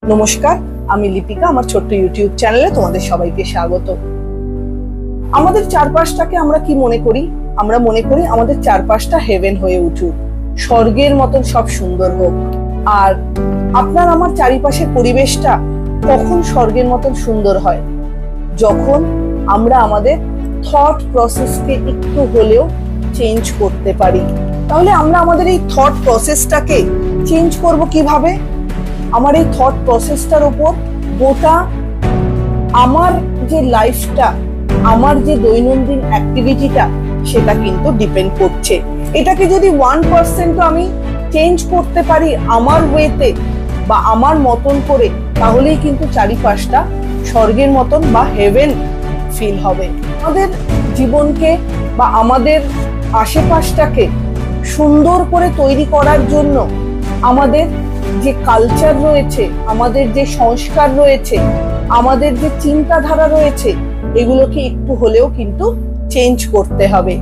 নমস্কার, আমি লিপিকা। আমার ছোট্ট ইউটিউব চ্যানেলে তোমাদের সবাইকে স্বাগত। আমাদের চারপাশটাকে আমরা কি মনে করি? আমরা মনে করি আমাদের চারপাশটা হেভেন হয়ে উঠুক, স্বর্গের মতন সব সুন্দর হোক। আর আপনার আমার চারিপাশের পরিবেশটা কখন স্বর্গের মতন সুন্দর হয়? যখন আমরা আমাদের থট প্রসেসকে একটু হলেও চেঞ্জ করতে পারি। তাহলে আমরা আমাদের এই থট প্রসেসটাকে চেঞ্জ করব কিভাবে? আমার এই থট প্রসেসটার উপর গোটা আমার যে লাইফটা, আমার যে দৈনন্দিন অ্যাক্টিভিটিটা, সেটা কিন্তু ডিপেন্ড করছে। এটাকে যদি 1% আমি চেঞ্জ করতে পারি আমার ওয়েতে বা আমার মতন করে, তাহলেই কিন্তু চারিপাশটা স্বর্গের মতন বা হেভেন ফিল হবে। আমাদের জীবনকে বা আমাদের আশেপাশটাকে সুন্দর করে তৈরি করার জন্য আমাদের যে কালচার রয়েছে, আমাদের যে সংস্কার রয়েছে, আমাদের যে চিন্তাধারা রয়েছে, এগুলোকে একটু হলেও কিন্তু চেঞ্জ করতে হবে।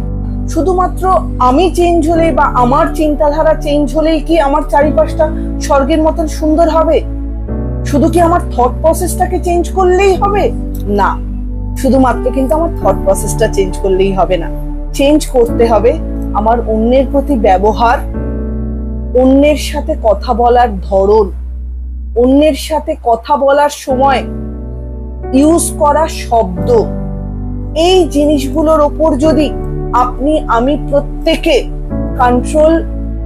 শুধুমাত্র আমি চেঞ্জ হলেই বা আমার চিন্তাধারা চেঞ্জ হলেই কি আমার চারিপাশটা স্বর্গের মতন সুন্দর হবে? শুধু কি আমার থট প্রসেসটাকে চেঞ্জ করলেই হবে? না, শুধুমাত্র কিন্তু আমার থট প্রসেসটা চেঞ্জ করলেই হবে না। চেঞ্জ করতে হবে আমার অন্যের প্রতি ব্যবহার, অন্যের সাথে কথা বলার ধরন, অন্যের সাথে কথা বলার সময় ইউজ করা শব্দ। এই জিনিসগুলোর ওপর যদি আপনি আমি প্রত্যেকে কন্ট্রোল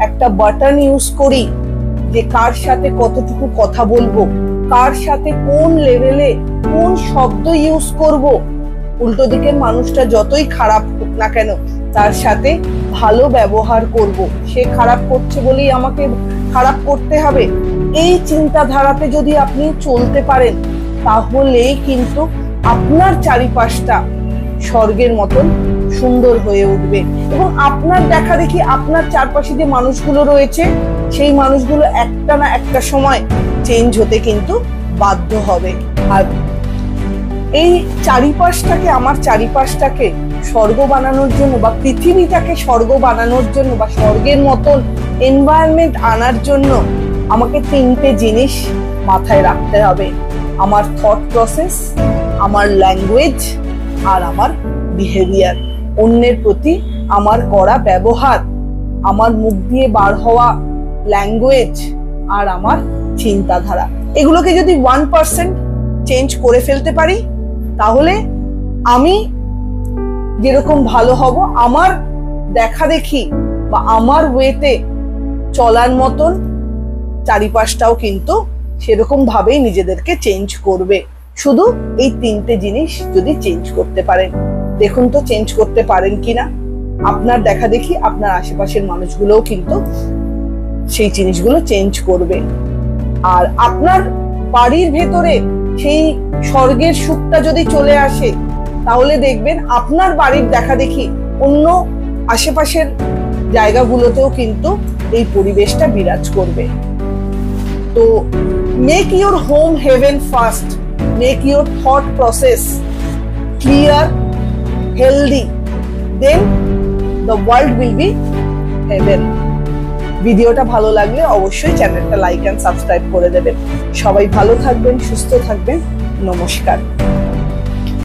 একটা বাটন ইউজ করি, যে কার সাথে কতটুকু কথা বলবো, কার সাথে কোন লেভেলে কোন শব্দ ইউজ করব, উল্টো দিকের মানুষটা যতই খারাপ হোক না কেন তার সাথে ভালো ব্যবহার করব। সে খারাপ করছে বলেই আমাকে খারাপ করতে হবে, এই চিন্তাধারাতে যদি আপনি চলতে পারেন, তাহলেই কিন্তু আপনার চারিপাশটা স্বর্গের মতন সুন্দর হয়ে উঠবে। এবং আপনার দেখা দেখি আপনার চারপাশে যে মানুষগুলো রয়েছে, সেই মানুষগুলো একটা না একটা সময় চেঞ্জ হতে কিন্তু বাধ্য হবে। আর এই চারিপাশটাকে, আমার চারিপাশটাকে স্বর্গ বানানোর জন্য বা পৃথিবীটাকে স্বর্গ বানানোর জন্য বা স্বর্গের মতন এনভায়রনমেন্ট আনার জন্য আমাকে 3টে জিনিস মাথায় রাখতে হবে: আমার থট প্রসেস, আমার ল্যাঙ্গুয়েজ, আর আমার বিহেভিয়ার। অন্যের প্রতি আমার করা ব্যবহার, আমার মুখ দিয়ে বার হওয়া ল্যাঙ্গুয়েজ, আর আমার চিন্তাধারা। এগুলোকে যদি 1% চেঞ্জ করে ফেলতে পারি, তাহলে আমি যেরকম ভালো হব, আমার দেখা দেখি বা আমার ওয়েতে চলার মতন চারিপাশটাও কিন্তু সেরকম ভাবেই নিজেদেরকে চেঞ্জ করবে। শুধু এই 3টে জিনিস যদি চেঞ্জ করতে পারেন, দেখুন তো চেঞ্জ করতে পারেন কিনা। আপনার দেখা দেখি আপনার আশেপাশের মানুষগুলোও কিন্তু সেই জিনিসগুলো চেঞ্জ করবে। আর আপনার বাড়ির ভেতরে সেই স্বর্গের সুখটা যদি চলে আসে, তাহলে দেখবেন আপনার বাড়ির দেখা দেখি অন্য আশেপাশের জায়গাগুলোতেও কিন্তু এই পরিবেশটা বিরাজ করবে। তো make your home heaven first, make your thought process clear, healthy, then the world will be heaven. ভিডিওটা ভালো লাগলে অবশ্যই চ্যানেলটা লাইক এন্ড সাবস্ক্রাইব করে দেবেন। সবাই ভালো থাকবেন, সুস্থ থাকবেন। নমস্কার।